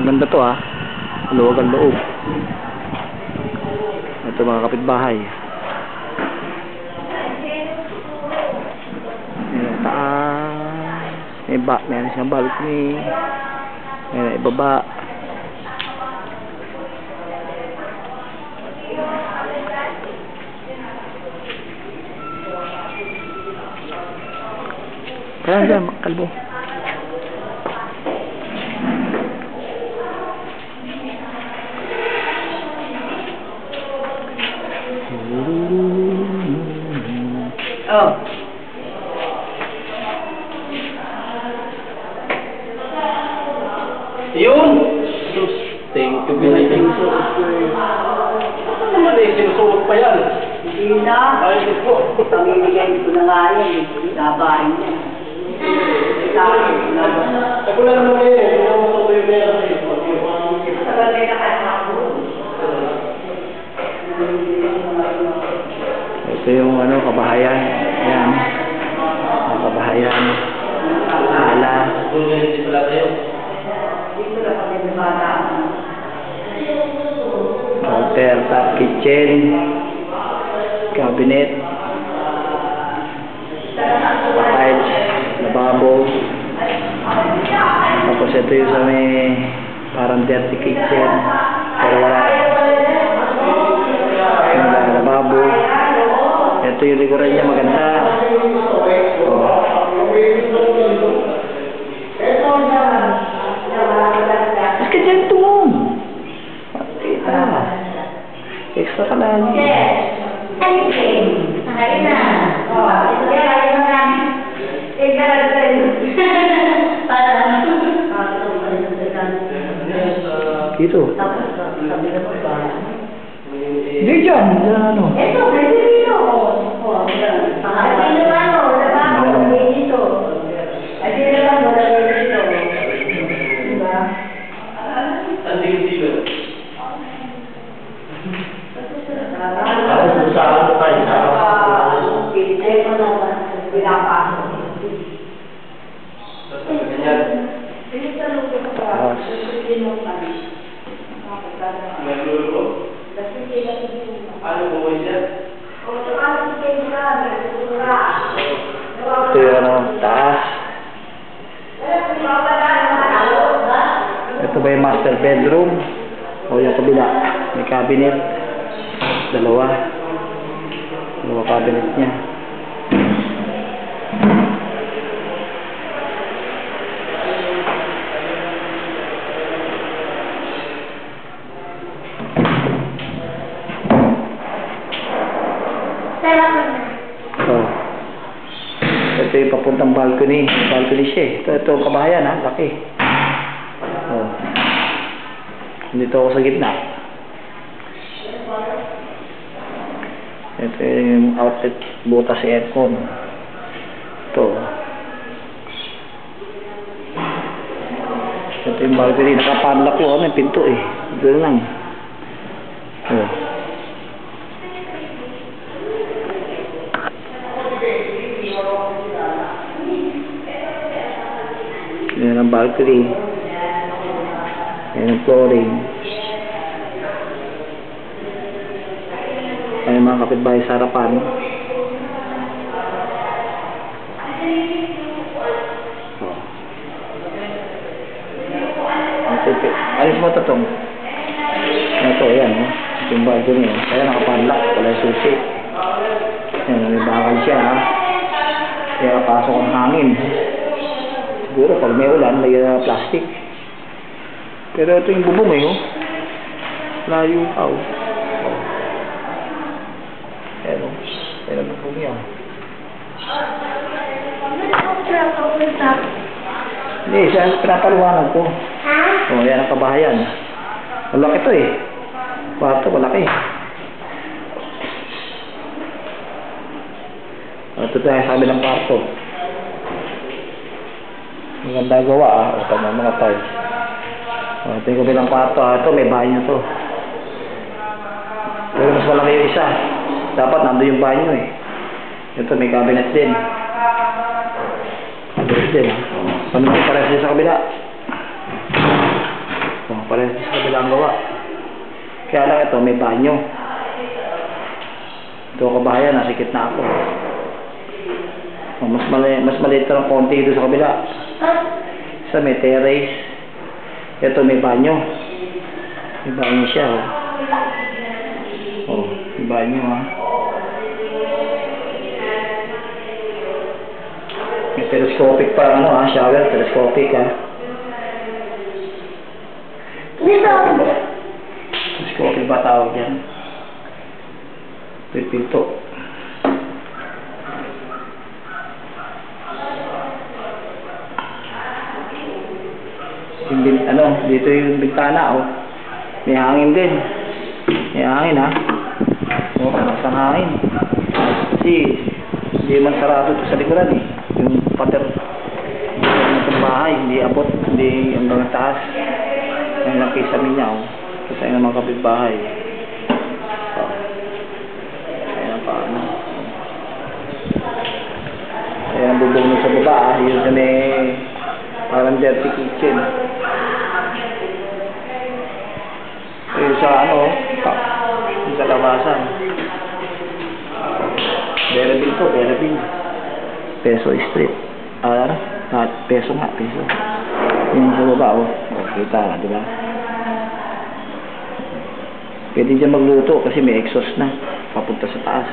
Maganda to ha. Luwag ang loob. Ito mga kapitbahay. Ayan, taas. Meron siyang balcony. Ayan, ibaba. Kaya dyan, kalbo. Oh. Yun! Thank you, thank you. Ano naman eh, sinusuot pa yan? Hindi na. Ay, po. Pamimigay ko na nga yan. Nabahin yan. Ako na naman ngayon eh. Hindi naman ito yung meron eh. Tagalit na kaya ako. Ito yung ano, kabahayan. Ayan. Ang kabahayan. Sala. Dito pala tayo. Dito na kami na bata. Counter, top kitchen. Cabinet. Tiles. Lababo. Tapos ito yung sa may parang dirty kitchen. Pero wala. Yung lababo. Ito yung likuran niya maganda. Oh. Mas ka dyan tumong. Matita. Extra ka lang. Dito. Hindi dyan. Ano? Ito, pwede dito. Pwede naman o, pwede dito. Pwede naman o, pwede dito. Diba? Anding-dilo. Ako sa ano tayo sa pinipay ko naman. Pinapasok. ganyan. Tapos. May lululo. Ano po siya? Ito yung ano, taas. Ito ba yung master bedroom? O yung kabila? May cabinet. Dalawa cabinet niya. Oh. Ito yung papuntang balcony. Balcony siya eh. Ito kabahayan ha. Laki. Oh. Dito ako sa gitna. Ito yung outlet butas sa aircon. Ito. Ito yung balcony. Nakapanlock ko. Ano yung pinto eh. Ito lang. Oh. Yan ang balcony. Yan ang flooring. Yan ang mga kapitbahay sa harapan. Oh. Alis mo ito itong. Ito, yan. Oh. Ito yung balcony. Oh. Kaya nakapanlock. Wala yung susi. Yan, may bakal siya. Ha? Kaya pasok ang hangin. Siguro pag may ulan, may plastic. Pero ito yung bubong eh, oh. Layo pa, oh. Ayan, oh. Ayan ang bubong niya. Hindi, siya pinapaluwanan ko. Oh, ayan ang kabahayan. Malaki ito eh. Kwarto, malaki. Ito tayo sa amin ng kwarto. Maganda gawa ah. O tama mga tiles. Ito yung kabilang kwarto ah. Ito may banyo to. Pero mas malaki yung isa. Dapat nandun yung banyo eh. Ito may cabinet din. Cabinet din ah. Paano yung pares din sa kabila? Oh. parehas sa kabilang gawa. Kaya lang ito, may banyo. Ito kabahayan, nasikit na ako. Mas maliit ng konti dito sa kabila. Sa may terrace. Ito may banyo. May banyo siya. Oh, may banyo ha. May telescopic pa ano ha, shower, telescopic ha. Telescopic ba tawag yan? Ito pinto. Dito yung bintana oh. May hangin din. May hangin ha. Oh, masang hangin. Kasi hindi man sarado ito sa likuran eh. Yung pader ng bahay, hindi abot, hindi hanggang taas. Yung lang kay samin niya oh. Kasi yung mga kapitbahay. Oh. Ayan pa ano. Ayan ang bubong nyo sa baba ah. Yun sa may parang dirty kitchen. Yung sa ano, yung sa labasan. Berabin to, Berabin. Peso Street. Ano? Peso nga, peso. Yung sa baba, oh. Kita nga, di ba? Pwede dyan magluto kasi may exhaust na. Papunta sa taas.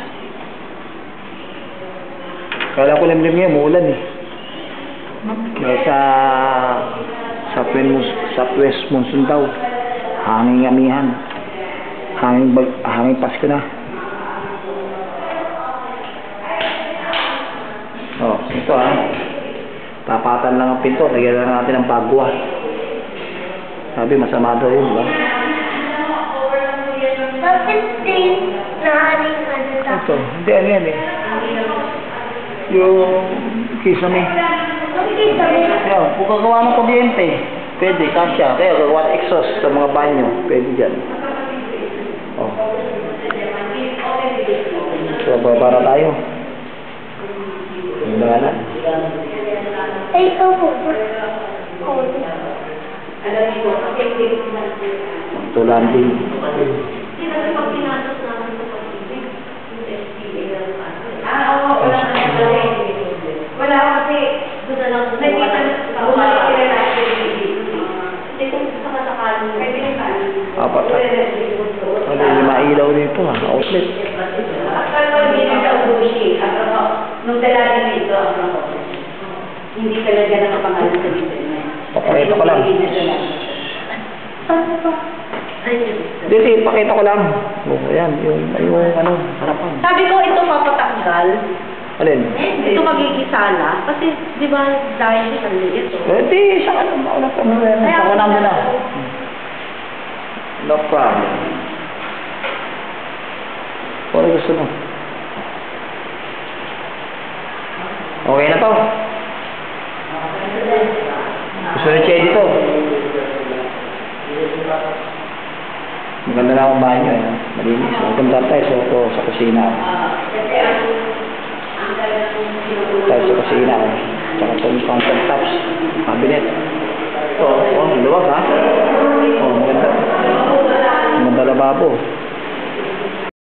Kala ko limlim ngayon, muulan eh. Dahil sa Southwest Monsoon daw. Hanging amihan. Hanging Pasko na. Oh, ito ah. Tapatan lang ang pinto. Lagyan lang natin ng bagwa. Sabi masama daw yun, diba? Bakit din nahaling ano sa... Ito, hindi ano yan eh. Yung kisame. Yan, kung gagawa ng kuryente, pwede, kasya. Kaya gagawa ng exhaust sa mga banyo, pwede dyan. Oh. So, babara tayo. Yung bahala. Ay, ito po. Tulan din. Wala kasi gusto lang nakita sa Apat. Ano yung mailaw dito ha? Outlet. Nung dalaga nito, hindi talaga nakapangalan sa dito. Pakita ko lang. Dito, ipakita ko lang. Oh, ayan, yung ano, harapan. Sabi ko, ito papatanggal. Alin? Ito magigisa kasi, di ba, dahil sa ito. Hindi, isang ano, maunang kami. Saka na muna. No problem. Kung ano gusto mo. Okay na to. Gusto na siya dito. Maganda na akong banyo eh. Malinis. Maganda tayo sa kusina. Tayo sa kusina. Tsaka itong countertops. Cabinet. Oh, luwag ha. Oh, maganda. Maganda lababo.